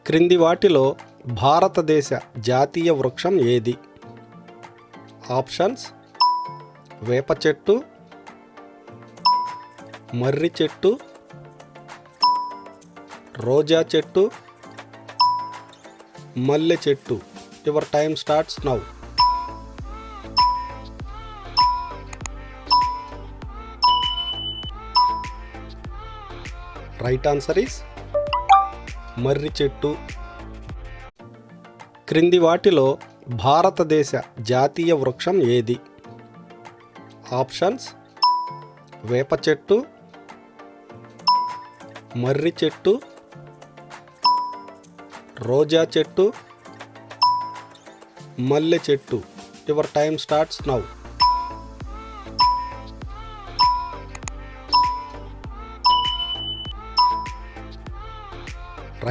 క్రింది వాటిలో భారతదేశ జాతీయ వృక్షం ఏది? ఆప్షన్స్: వేప చెట్టు, మర్రి చెట్టు, రోజా చెట్టు, మల్లె చెట్టు. Your time starts now. Right answer is మర్రి చెట్టు. క్రింది వాటిలో భారతదేశ జాతీయ వృక్షం ఏది? ఆప్షన్స్: వేప చెట్టు, మర్రి చెట్టు, రోజా చెట్టు, మల్లె చెట్టు. Your time starts now.